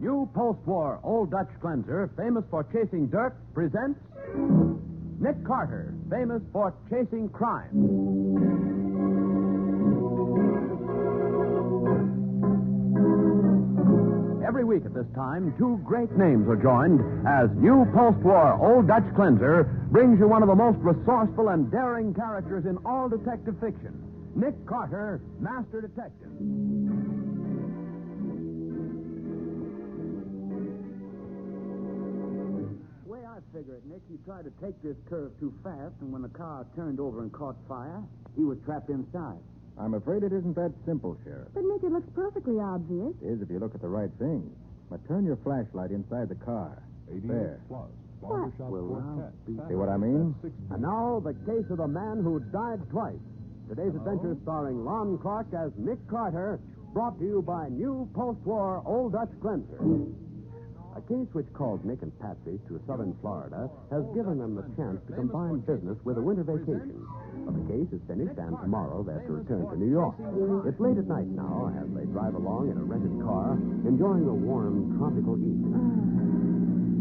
New post-war Old Dutch cleanser, famous for chasing dirt, presents Nick Carter, famous for chasing crime. Every week at this time, two great names are joined as new post-war Old Dutch cleanser brings you one of the most resourceful and daring characters in all detective fiction, Nick Carter, Master Detective. The way I figure it, Nick, he tried to take this curve too fast, and when the car turned over and caught fire, he was trapped inside. I'm afraid it isn't that simple, Sheriff. But, Nick, it looks perfectly obvious. It is if you look at the right things. But turn your flashlight inside the car. There. What? See what I mean? And now, the case of the man who died twice. Today's adventure starring Lon Clark as Nick Carter, brought to you by new post-war Old Dutch cleanser. A case which called Nick and Patsy to southern Florida has given them the chance to combine business with a winter vacation. But the case is finished, and tomorrow they're to return to New York. It's late at night now as they drive along in a rented car, enjoying a warm, tropical evening.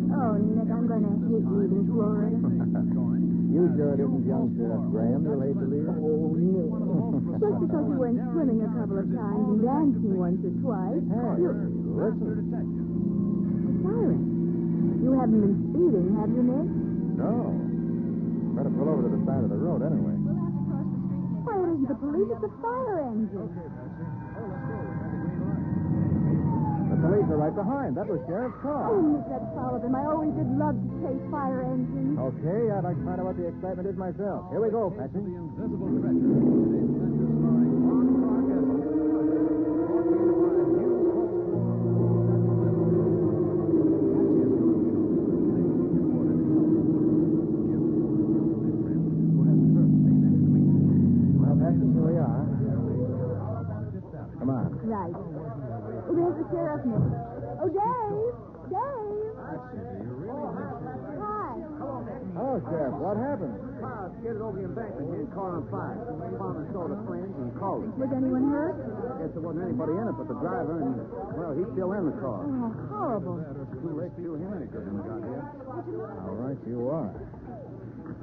Oh, Nick, I'm going to hate leaving Florida. You sure it isn't young Sheriff Graham you'll hate to leave? Oh, no. Just because you went swimming a couple of times and dancing once or twice. Hey, listen. Siren, you haven't been speeding, have you, Nick? No. Better pull over to the side of the road anyway. Why, it isn't the police, it's the fire engine. The police are right behind. That was Sheriff's car. Oh, Nick, let's follow them. I always did love to chase fire engines. Okay, I'd like to find out what the excitement is myself. Here we go, Patsy. The Invisible Treasure. Today's adventure starring Lon Clark as Nick Carter, brought to you by new post-war Well, Patsy, here we are. Come on. Right. Oh, there's the sheriff, Nick. Oh, Dave! Dave! Hi. Hello, Sheriff. What happened? The car skidded over the embankment here and caught on fire. Found and saw the flames and called it. Was anyone hurt? I guess there wasn't anybody in it but the driver, and, well, he's still in the car. Oh, horrible. Too late to do him any good when we got here. All right, you are.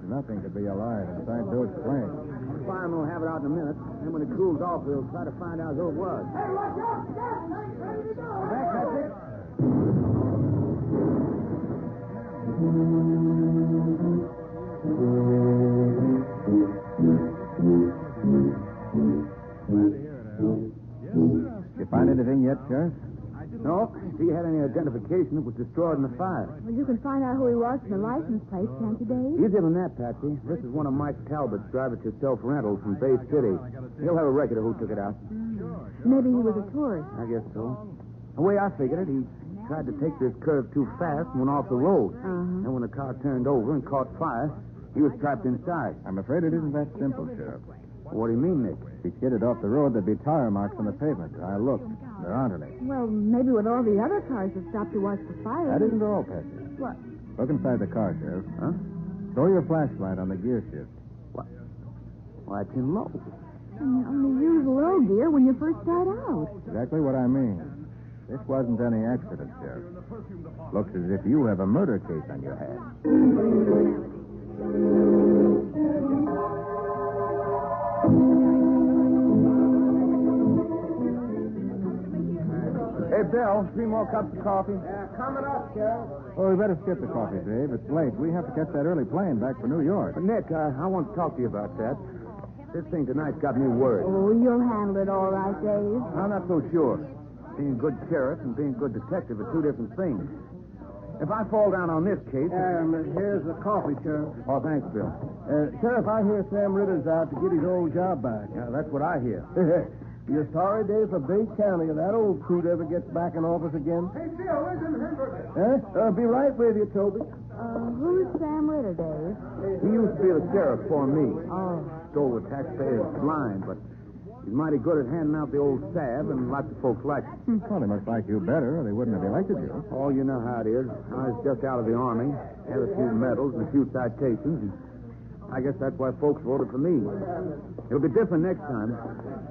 Nothing could be alive inside those flames. The fireman will have it out in a minute. Then when it cools off, we'll try to find out who it was. Hey, watch out! Gas tank's ready to go! Back, Patsy. You find anything yet, Sheriff? No. If he had any identification, it was destroyed in the fire. Well, you can find out who he was from the license plate, can't you, Dave? You give him that, Patsy. This is one of Mike Talbot's drive-it-yourself rentals from Bay City. He'll have a record of who took it out. Maybe he was a tourist. I guess so. The way I figured it, he tried to take this curve too fast and went off the road. Uh-huh. And when the car turned over and caught fire, he was trapped inside. I'm afraid it isn't that simple, Sheriff. What do you mean, Nick? If he skidded off the road, there'd be tire marks on the pavement. I looked. There aren't any. Well, maybe with all the other cars that stopped to watch the fire. That isn't all, Patsy. What? Look inside the car, Sheriff. Huh? Throw your flashlight on the gear shift. What? Why, it's in low. You only use low gear when you first start out. Exactly what I mean. This wasn't any accident, Sheriff. Looks as if you have a murder case on your hands. Hey, Bill, 3 more cups of coffee. Coming up, Sheriff. Oh, we better skip the coffee, Dave. It's late. We have to catch that early plane back for New York. But, Nick, I want to talk to you about that. This thing tonight's got me worried. Oh, you'll handle it all right, Dave. I'm not so sure. Being a good sheriff and being a good detective are two different things. If I fall down on this case... Here's the coffee, Sheriff. Oh, thanks, Bill. Sheriff, I hear Sam Ritter's out to get his old job back. Yeah, that's what I hear. You're sorry, Dave, for Bay County if that old coot ever gets back in office again? Hey, Bill, where's the hamburger? Huh? Be right with you, Toby. Who's Sam Ritter, Dave? He used to be the sheriff for me. Oh. Stole the taxpayers blind, but he's mighty good at handing out the old salve, and lots of folks like it. Well, they must like you better, or they wouldn't have elected you. Oh, you know how it is. I was just out of the Army, had a few medals and a few citations. And I guess that's why folks voted for me. It'll be different next time.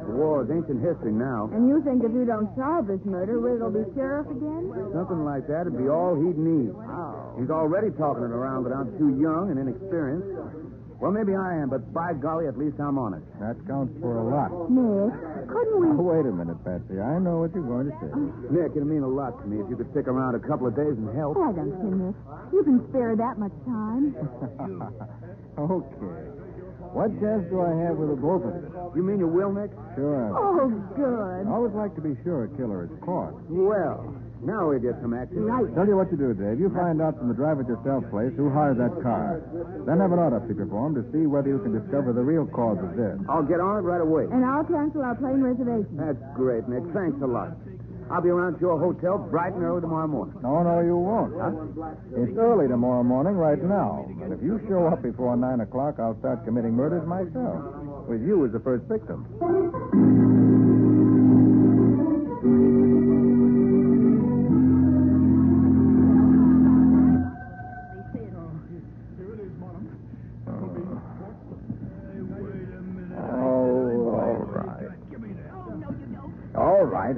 The war is ancient history now. And you think if you don't solve this murder, Riddle'll be sheriff again? Something like that would be all he'd need. Oh. He's already talking it around, but I'm too young and inexperienced. Well, maybe I am, but by golly, at least I'm honest. That counts for a lot. Nick, couldn't we... Oh, wait a minute, Patsy. I know what you're going to say. Nick, it'd mean a lot to me if you could stick around a couple of days and help. I don't see, Nick. You can spare that much time. Okay. What chance do I have with the both of you? You mean you will, Nick? Sure. Oh, good. I always like to be sure a killer is caught. Well, now we get some action. Right. Tell you what you do, Dave. You find out from the drive-it-yourself place who hired that car. Then have an autopsy performed to see whether you can discover the real cause of death. I'll get on it right away. And I'll cancel our plane reservation. That's great, Nick. Thanks a lot. I'll be around at your hotel bright and early tomorrow morning. No, you won't. Huh? It's early tomorrow morning right now. And if you show up before 9 o'clock, I'll start committing murders myself. With you as the first victim.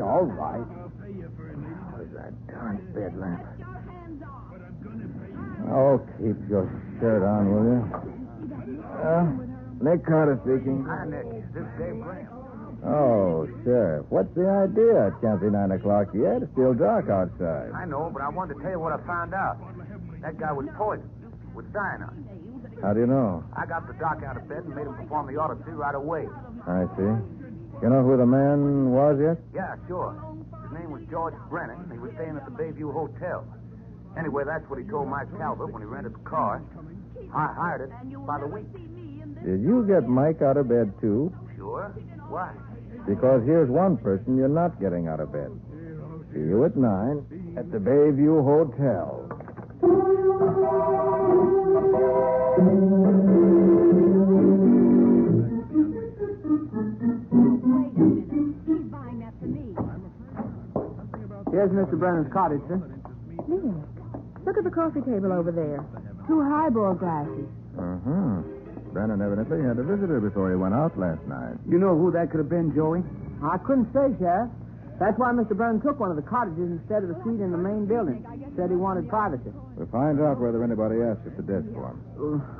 All right. Where's that darn bed lamp? Oh, keep your shirt on, will you? Nick Carter speaking. Hi, Nick. This is Dave Graham. Oh, Sheriff. What's the idea? It can't be 9 o'clock yet. It's still dark outside. I know, but I wanted to tell you what I found out. That guy was poisoned with cyanide. How do you know? I got the doc out of bed and made him perform the autopsy right away. I see. You know who the man was yet? Yeah, sure. His name was George Brennan. He was staying at the Bayview Hotel. Anyway, that's what he told Mike Calvert when he rented the car. I hired it by the week. Did you get Mike out of bed, too? Sure. Why? Because here's one person you're not getting out of bed. See you at 9 at the Bayview Hotel. Here's Mr. Brennan's cottage, sir. Nick, look at the coffee table over there. 2 highball glasses. Uh-huh. Brennan evidently had a visitor before he went out last night. You know who that could have been, Joey? I couldn't say, Sheriff. That's why Mr. Brennan took one of the cottages instead of the suite in the main building. Said he wanted privacy. We'll find out whether anybody asked at the desk for him.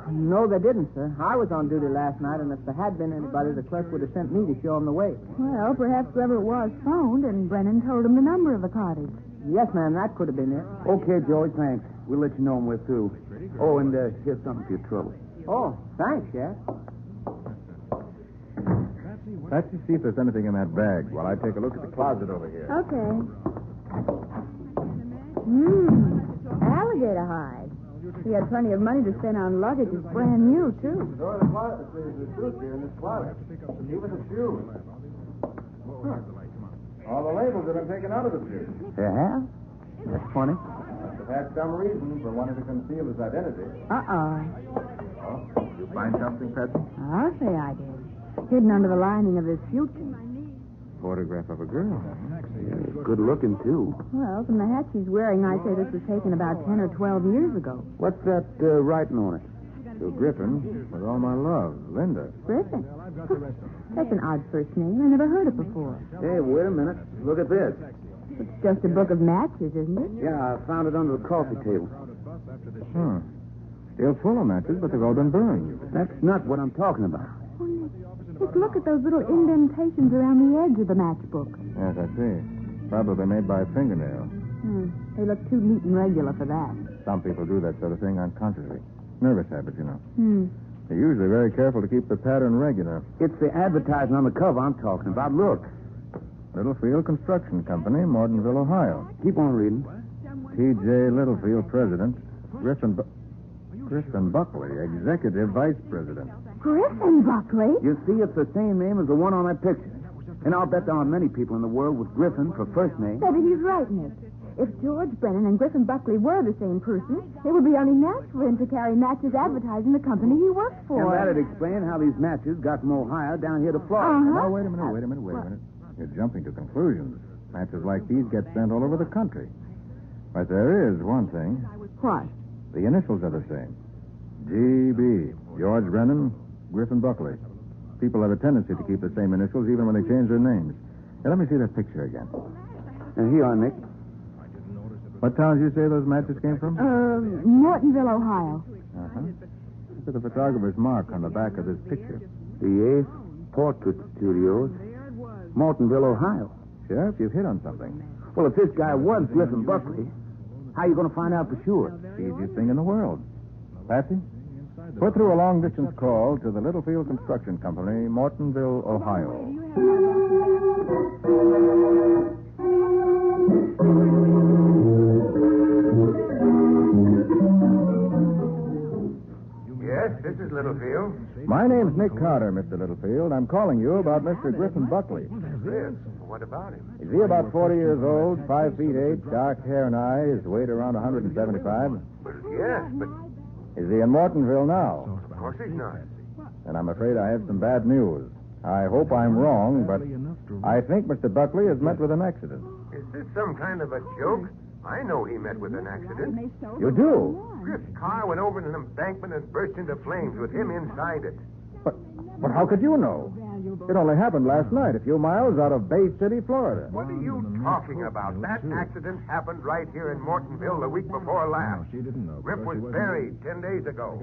No, they didn't, sir. I was on duty last night, and if there had been anybody, the clerk would have sent me to show him the way. Well, perhaps whoever it was phoned, and Brennan told him the number of the cottage. Yes, ma'am, that could have been it. Okay, Joey, thanks. We'll let you know when we're through. Oh, and here's something for your trouble. Oh, thanks, Sheriff. Let's see if there's anything in that bag while I take a look at the closet over here. Okay. Alligator hide. He had plenty of money to spend on luggage. It's brand new, too. Door of the closet, there's a suit here in this closet. Even the shoes. All the labels have been taken out of the suit. They have? That's funny. Must have had some reason for wanting to conceal his identity. Uh-oh. Oh, did you find something, Patsy? I'll say I did. Hidden under the lining of this suit. Photograph of a girl. Good looking, too. Well, from the hat she's wearing, I'd say this was taken about 10 or 12 years ago. What's that writing on it? To Griffin, with all my love, Linda. Griffin. That's an odd first name. I never heard it before. Hey, wait a minute. Look at this. It's just a book of matches, isn't it? Yeah, I found it under the coffee table. Still full of matches, but they've all been burned. That's not what I'm talking about. Just look at those little indentations around the edge of the matchbook. Yes, I see. Probably made by a fingernail. They look too neat and regular for that. Some people do that sort of thing unconsciously. Nervous habits, you know. Hmm. They're usually very careful to keep the pattern regular. It's the advertising on the cover I'm talking about. Look. Littlefield Construction Company, Mortonville, Ohio. Keep on reading. T.J. Littlefield, President. Griffin Buckley, Executive Vice President. Griffin Buckley? You see, it's the same name as the one on that picture. And I'll bet there aren't many people in the world with Griffin for first name. Maybe he's right, Nick. If George Brennan and Griffin Buckley were the same person, it would be only natural for him to carry matches advertising the company he works for. And that'd explain how these matches got from Ohio down here to Florida. No, wait a minute. You're jumping to conclusions. Matches like these get sent all over the country. But there is one thing. What? The initials are the same. G.B. George Brennan, Griffin Buckley. People have a tendency to keep the same initials even when they change their names. Now, let me see that picture again. Here you are, Nick. What town did you say those matches came from? Mortonville, Ohio. Uh-huh. Look at the photographer's mark on the back of this picture. The 8th Portrait Studios, Mortonville, Ohio. Sheriff, you've hit on something. Well, if this guy was Griffin Buckley, how are you going to find out for sure? Easiest thing in the world. Patsy, put through a long-distance call to the Littlefield Construction Company, Mortonville, Ohio. Yes, this is Littlefield. My name's Nick Carter, Mr. Littlefield. I'm calling you about Mr. Griffin Buckley. Yes. What about him? Is he about 40 years old, 5 feet 8, dark hair and eyes, weight around 175? Well, yes, but Is he in Mortonville now? of course he's not. And I'm afraid I have some bad news. I hope I'm wrong, but I think Mr. Buckley has met with an accident. Is this some kind of a joke? I know he met with an accident. You do? Griff's car went over an embankment and burst into flames with him inside it. But how could you know? It only happened last night, a few miles out of Bay City, Florida. What are you talking about? That accident happened right here in Mortonville the week before last. Griff was buried 10 days ago.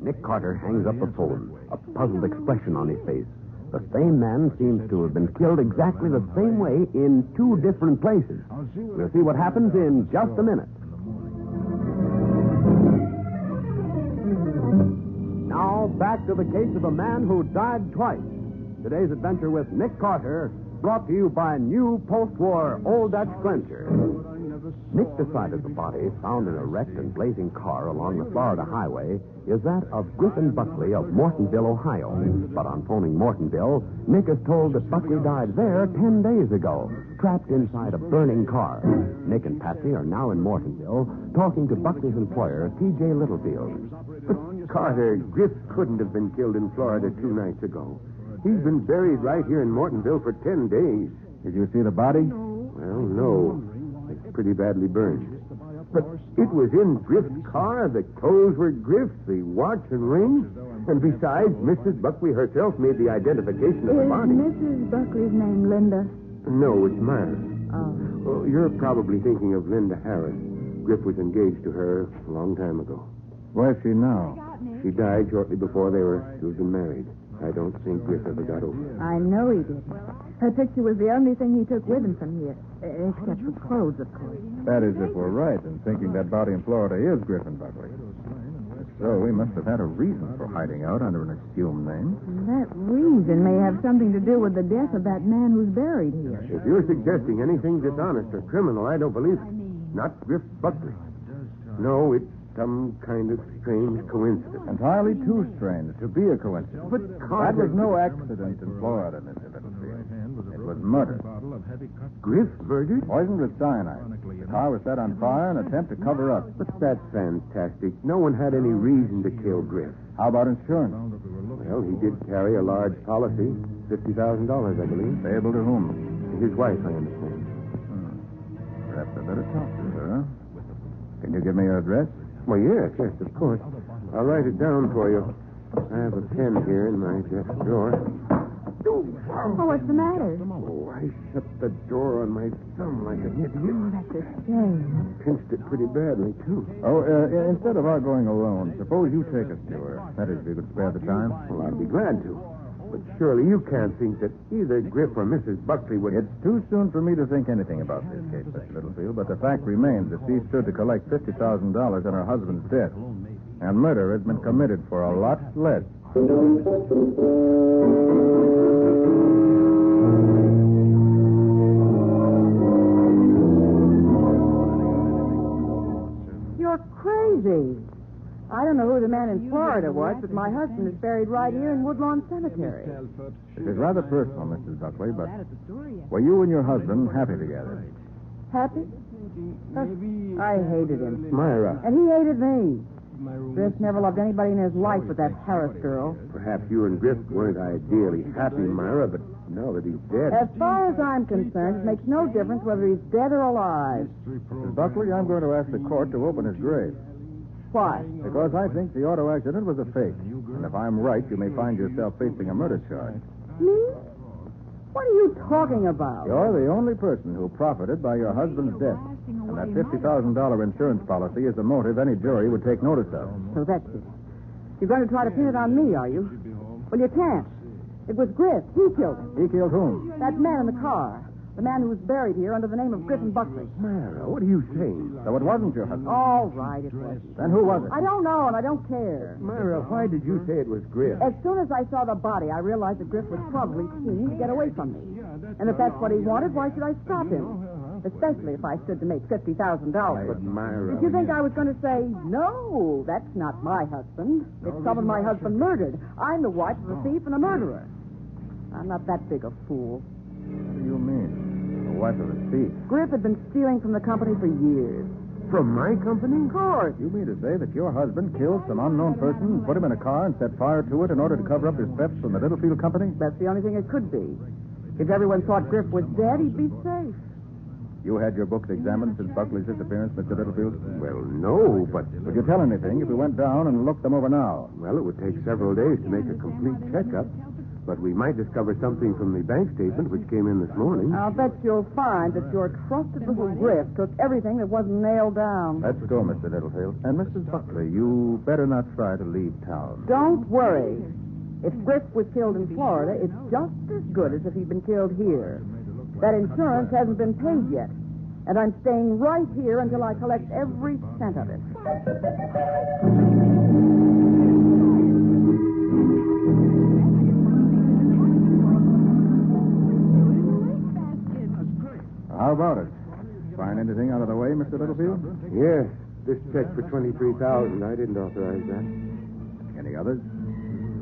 Nick Carter hangs up the phone, a puzzled expression on his face. The same man seems to have been killed exactly the same way in two different places. We'll see what happens in just a minute. Now, back to the case of a man who died twice. Today's adventure with Nick Carter, brought to you by new post-war Old Dutch Cleanser. Nick decided the body found in a wrecked and blazing car along the Florida highway is that of Griffin Buckley of Mortonville, Ohio. But on phoning Mortonville, Nick is told that Buckley died there 10 days ago, trapped inside a burning car. Nick and Patsy are now in Mortonville, talking to Buckley's employer, T.J. Littlefield. But, Carter, Griff couldn't have been killed in Florida 2 nights ago. He's been buried right here in Mortonville for 10 days. Did you see the body? Well, no. It's pretty badly burned. But it was in Griff's car. The toes were Griff's, the watch and ring. And besides, Mrs. Buckley herself made the identification of the body. Mrs. Buckley's name Linda? No, it's Myra. Oh. Oh, you're probably thinking of Linda Harris. Griff was engaged to her a long time ago. Where's she now? She died shortly before they were to have been married. I don't think Griff ever got over it. I know he didn't. Her picture was the only thing he took with him from here. Except for clothes, of course. That is, if we're right in thinking that body in Florida is Griffin Buckley. If so, he must have had a reason for hiding out under an assumed name. And that reason may have something to do with the death of that man who's buried here. If you're suggesting anything dishonest or criminal, I don't believe it. Not Griff Buckley. No, it's some kind of strange coincidence. Entirely too strange to be a coincidence. But That was no accident in Florida, Mr. Littlefield. It was murder. Griff murdered? Poisoned with cyanide. The car was set on fire in an attempt to cover up. But that's fantastic. No one had any reason to kill Griff. How about insurance? Well, he did carry a large policy. $50,000, I believe. Payable to whom? His wife, I understand. Perhaps I better talk to her. Can you give me your address? Well, yes, of course. I'll write it down for you. I have a pen here in my desk drawer. Oh, what's the matter? Oh, I shut the door on my thumb like an idiot. Oh, that's a shame. Pinched it pretty badly, too. Oh, instead of our going alone, suppose you take us to her. That is, if you could spare the time. Well, I'd be glad to. But surely you can't think that either Griff or Mrs. Buckley would... It's too soon for me to think anything about this case, Mr. Littlefield, but the fact remains that she stood to collect $50,000 on her husband's death. And murder has been committed for a lot less. You're crazy. I don't know who the man in Florida was, but my husband is buried right here in Woodlawn Cemetery. It is rather personal, Mrs. Buckley, but were you and your husband happy together? Happy? I hated him. Myra. And he hated me. Griff never loved anybody in his life but that Harris girl. Perhaps you and Griff weren't ideally happy, Myra, but now that he's dead... As far as I'm concerned, it makes no difference whether he's dead or alive. Mrs. Buckley, I'm going to ask the court to open his grave. Why? Because I think the auto accident was a fake. And if I'm right, you may find yourself facing a murder charge. Me? What are you talking about? You're the only person who profited by your husband's death. And that $50,000 insurance policy is a motive any jury would take notice of. So that's it. You're going to try to pin it on me, are you? Well, you can't. It was Griff. He killed him. He killed whom? That man in the car. The man who was buried here under the name of Griffin Buckley. Myra, what are you saying? So it wasn't your husband. All right, it wasn't. Then who was it? I don't know, and I don't care. Myra, why did you say it was Griff? As soon as I saw the body, I realized that Griff was probably scheming to get away from me. And if that's what he wanted, why should I stop him? Especially if I stood to make $50,000. But Myra... Did you think I was going to say, no, that's not my husband. It's someone my husband murdered. I'm the wife of a thief and a murderer. I'm not that big a fool. What do you mean? The wife of a thief? Griff had been stealing from the company for years. From my company? Of course. You mean to say that your husband killed some unknown person, put him in a car, and set fire to it in order to cover up his thefts from the Littlefield Company? That's the only thing it could be. If everyone thought Griff was dead, he'd be safe. You had your books examined since Buckley's disappearance, Mr. Littlefield? Well, no, but... Would you tell anything if we went down and looked them over now? Well, it would take several days to make a complete checkup. But we might discover something from the bank statement which came in this morning. I'll bet you'll find that your trusted little Griff took everything that wasn't nailed down. Let's go, Mr. Littlefield. And Mrs. Buckley, you better not try to leave town. Don't worry. If Griff was killed in Florida, it's just as good as if he'd been killed here. That insurance hasn't been paid yet. And I'm staying right here until I collect every cent of it. How about it? Find anything out of the way, Mr. Littlefield? Yes, this check for $23,000. I didn't authorize that. Any others?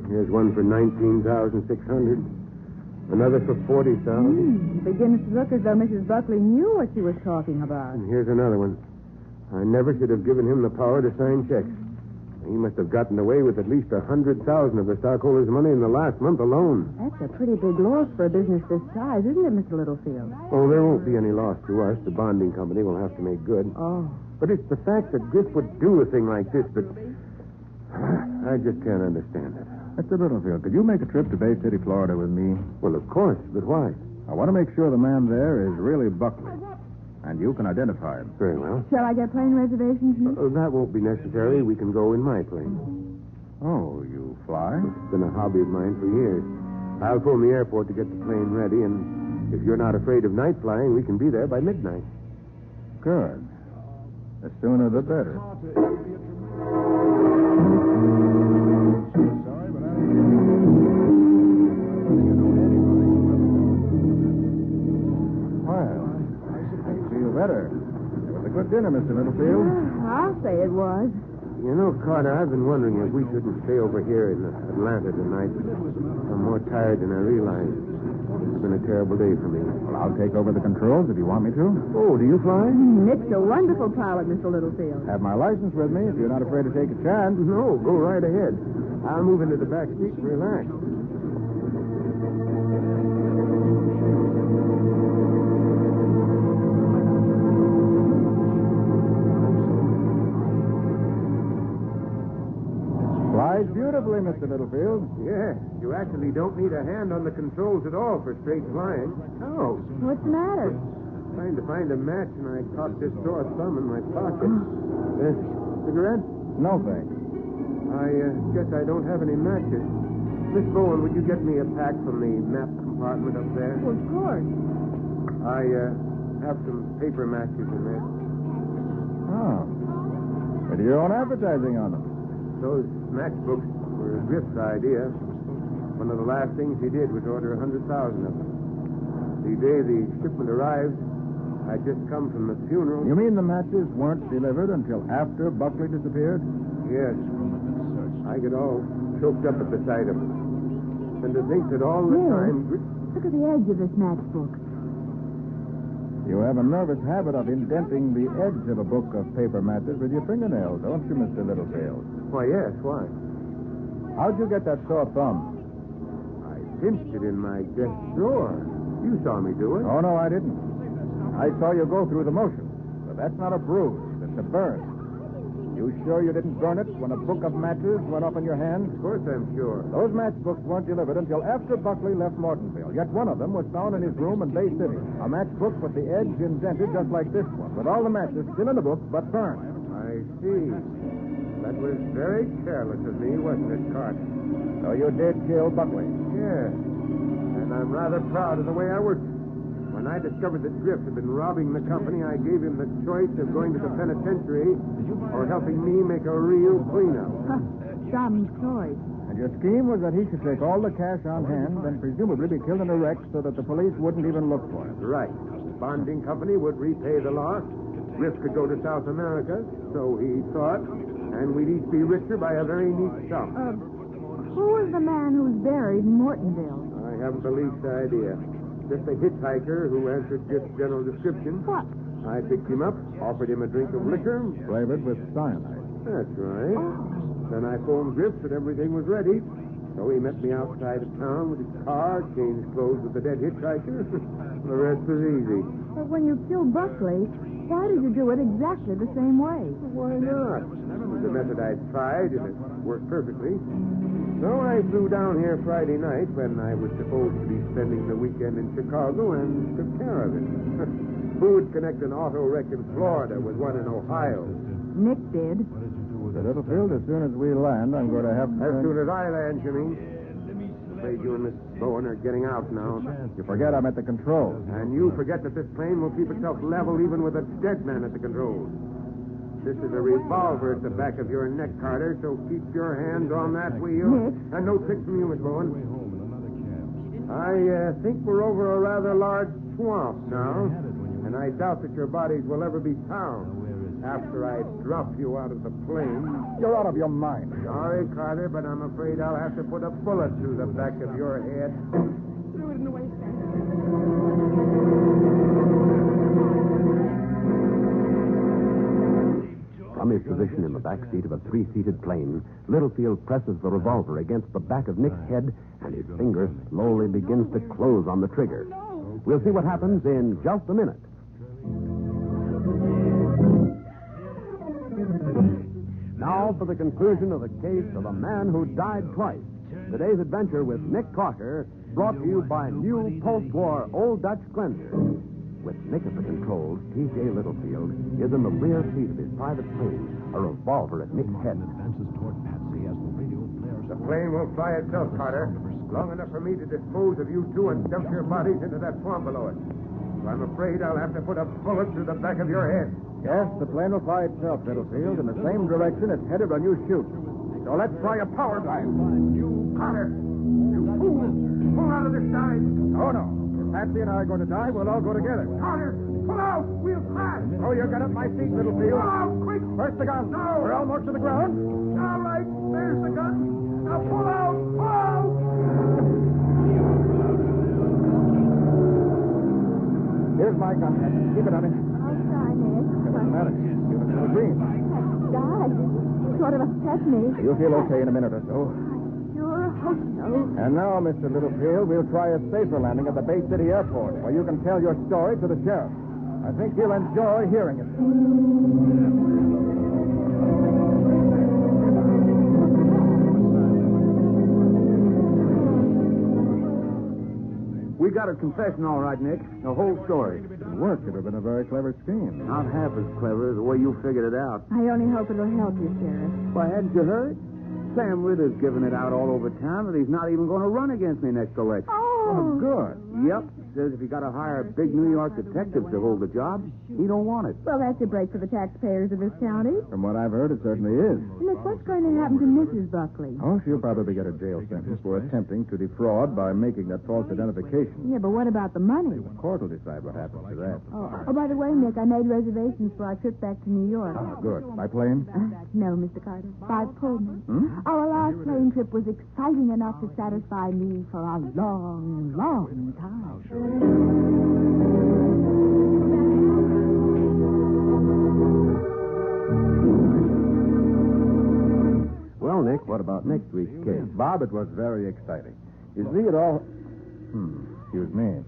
Here's one for $19,600. Another for $40,000. Begins to look as though Mrs. Buckley knew what she was talking about. And here's another one. I never should have given him the power to sign checks. He must have gotten away with at least $100,000 of the stockholders' money in the last month alone. That's a pretty big loss for a business this size, isn't it, Mr. Littlefield? Oh, there won't be any loss to us. The bonding company will have to make good. Oh. But it's the fact that Griff would do a thing like this that... I just can't understand it. Mr. Littlefield, could you make a trip to Bay City, Florida with me? Well, of course, but why? I want to make sure the man there is really Buckley. And you can identify him. Very well. Shall I get plane reservations, Nick? That won't be necessary. We can go in my plane. Oh, you fly? It's been a hobby of mine for years. I'll phone the airport to get the plane ready, and if you're not afraid of night flying, we can be there by midnight. Good. The sooner the better. Well, I feel better. It was a good dinner, Mr. Littlefield. I'll say it was. You know, Carter, I've been wondering if we shouldn't stay over here in Atlanta tonight. I'm more tired than I realized. It's been a terrible day for me. Well, I'll take over the controls if you want me to. Oh, do you fly? Nick's a wonderful pilot, Mr. Littlefield. Have my license with me if you're not afraid to take a chance. No, go right ahead. I'll move into the back seat and relax. Flies beautifully, Mr. Littlefield. Yeah, you actually don't need a hand on the controls at all for straight flying. Oh, What's the matter? trying to find a match, and I caught this sore thumb in my pocket. Cigarette? No, thanks. I guess I don't have any matches. Miss Bowen, would you get me a pack from the map compartment up there? Well, of course. I have some paper matches in there. Oh. With your own advertising on them. Those matchbooks were Griff's idea. One of the last things he did was order 100,000 of them. The day the shipment arrived, I'd just come from the funeral. You mean the matches weren't delivered until after Buckley disappeared? Yes. I get all choked up at the sight of them. And to think that all the Yes. time... Look at the edge of this matchbook. You have a nervous habit of indenting the edge of a book of paper matches with your fingernails, don't you, Mr. Littlefield? Why, yes, why? How'd you get that sore thumb? I pinched it in my desk drawer. You saw me do it. Oh, no, I didn't. I saw you go through the motion. But that's not a bruise. It's a burn. You sure you didn't burn it when a book of matches went off in your hand? Of course I'm sure. Those matchbooks weren't delivered until after Buckley left Mortonville. Yet one of them was found in his room in Bay City. A matchbook with the edge indented just like this one, with all the matches still in the book but burned. I see. That was very careless of me, wasn't it, Carter? So you did kill Buckley? Yes. And I'm rather proud of the way I worked. When I discovered that Griff had been robbing the company, I gave him the choice of going to the penitentiary or helping me make a real cleanup. Some choice. And your scheme was that he should take all the cash on hand and presumably be killed in a wreck so that the police wouldn't even look for him. Right. The bonding company would repay the loss. Griff could go to South America, so he thought, and we'd each be richer by a very neat sum. Who is the man who's buried in Mortonville? I haven't the least idea. Just a hitchhiker who answered Griff's general description. What? I picked him up, offered him a drink of liquor. Flavored with cyanide. That's right. Then I phoned Griff that everything was ready. So he met me outside of town with his car, changed clothes with the dead hitchhiker. The rest was easy. But when you killed Buckley, why did you do it exactly the same way? Why not? It was a method I'd tried, and it worked perfectly. So I flew down here Friday night when I was supposed to be spending the weekend in Chicago and took care of it. Who would connect an auto wreck in Florida with one in Ohio? Nick did. Mr. Littlefield, as soon as we land, I'm going to have to... As soon as I land, Jimmy. Afraid you and Miss Bowen are getting out now. You forget I'm at the controls. And you forget that this plane will keep itself level even with a dead man at the controls. This is a revolver at the back of your neck, Carter, so keep your hands on that wheel. Nick? And no tricks from you, Miss Bowen. I think we're over a rather large swamp now, and I doubt that your bodies will ever be found after I drop you out of the plane. You're out of your mind. Sorry, Carter, but I'm afraid I'll have to put a bullet through the back of your head. Threw it in the waistband. From his position in the back seat of a three-seated plane, Littlefield presses the revolver against the back of Nick's head, and his finger slowly begins to close on the trigger. We'll see what happens in just a minute. Now for the conclusion of the case of a man who died twice. Today's adventure with Nick Carter, brought to you by new post-war Old Dutch Cleanser. With Nick at the controls, T.J. Littlefield is in the rear seat of his private plane, a revolver at Nick's head. The plane will fly itself, Carter, long enough for me to dispose of you two and dump your bodies into that swamp below it. So I'm afraid I'll have to put a bullet through the back of your head. Yes, the plane will fly itself, Littlefield, in the same direction it's headed when you shoot. So let's try a power dive. You, Carter! You fool! Pull out of this dive! Oh, no. If Patsy and I are going to die, we'll all go together. Carter! Pull out! We'll crash! Oh, you got up my feet, Littlefield. Pull out, quick! First the gun. No! We're almost to the ground. All right, there's the gun. Now pull out! Pull out! Here's my gun. Keep it on him. I'll try, Nick. What's the matter? Give it to the green. That died. Sort of upset me. You'll feel okay in a minute or so. Sure hope so. And now, Mr. Littlefield, we'll try a safer landing at the Bay City Airport, where you can tell your story to the sheriff. I think he'll enjoy hearing it. We got a confession, all right, Nick. The whole story. It worked. It would have been a very clever scheme. Not half as clever as the way you figured it out. I only hope it'll help you, Sheriff. Why, hadn't you heard? Sam Ritter's giving it out all over town that he's not even going to run against me next election. Oh, good. Yep. Says if he got to hire big New York detectives to hold the job, he don't want it. Well, that's a break for the taxpayers of this county. From what I've heard, it certainly is. Nick, what's going to happen to Mrs. Buckley? Oh, she'll probably get a jail sentence for attempting to defraud by making that false identification. Yeah, but what about the money? The court will decide what happens to that. Oh, by the way, Nick, I made reservations for our trip back to New York. Ah, good. By plane? No, Mr. Carter. By Pullman. Our last plane trip was exciting enough to satisfy me for a long, long time. Well, Nick, what about next week's case? Bob, it was very exciting. You see, it all... excuse me.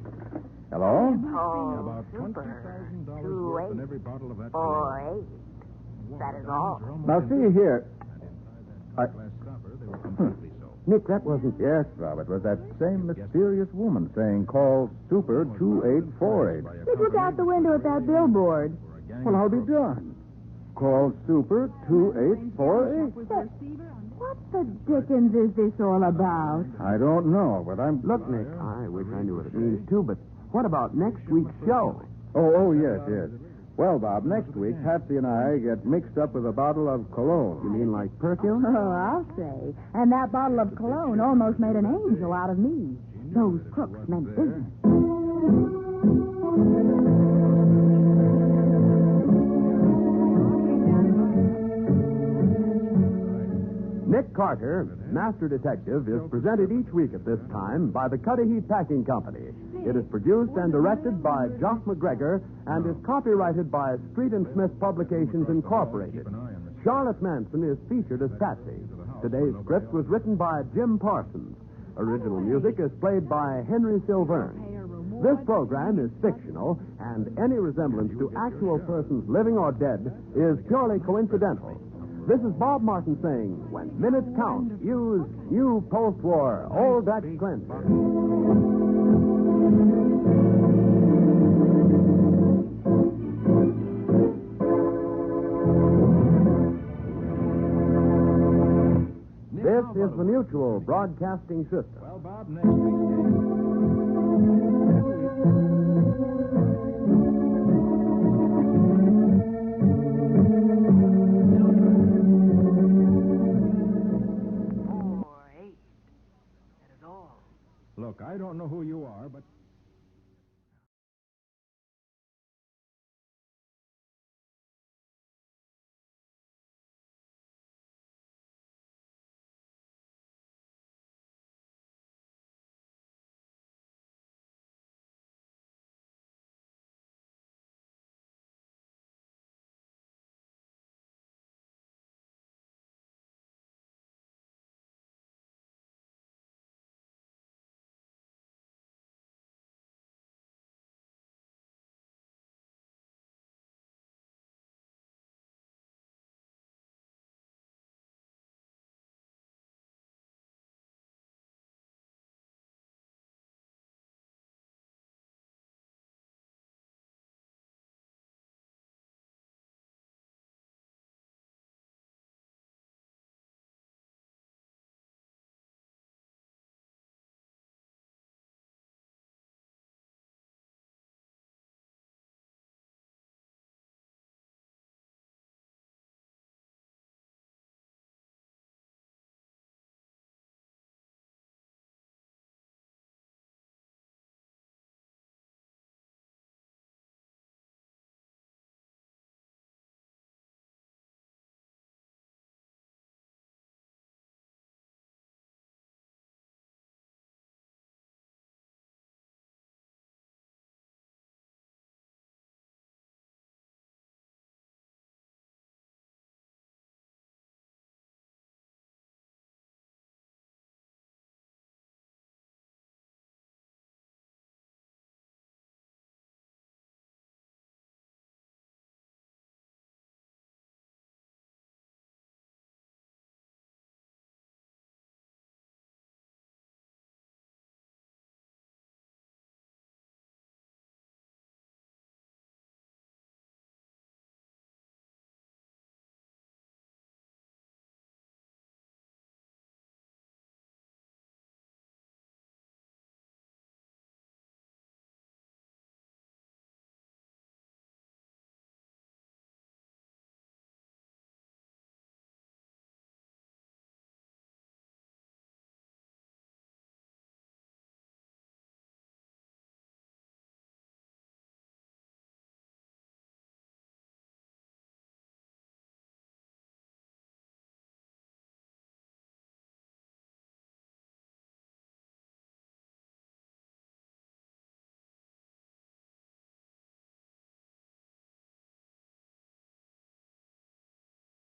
Hello? Oh, super. 2-8. That is all. Now, see here. Nick, that wasn't... Yes, Bob, it was that same mysterious woman saying, call Super 2848. Just look out the window at that billboard. Well, I'll be done. Call Super 2848. What the dickens is this all about? I don't know, but I'm... Look, Nick, I wish I knew what it means, too, but what about next week's show? Oh, yes. Well, Bob, next week, Patsy and I get mixed up with a bottle of cologne. You mean like perfume? Oh, I'll say. And that bottle of cologne almost made an angel out of me. Those crooks meant business. Nick Carter, Master Detective, is presented each week at this time by the Cudahy Packing Company. It is produced and directed by Jock McGregor and is copyrighted by Street and Smith Publications Incorporated. Charlotte Manson is featured as Patsy. Today's script was written by Jim Parsons. Original music is played by Henry Silverne. This program is fictional, and any resemblance to actual persons living or dead is purely coincidental. This is Bob Martin saying, when minutes count, use new post-war Old Dutch cleanser. This is the Mutual Broadcasting System. Well, Bob, next week's Look, I don't know who you are, but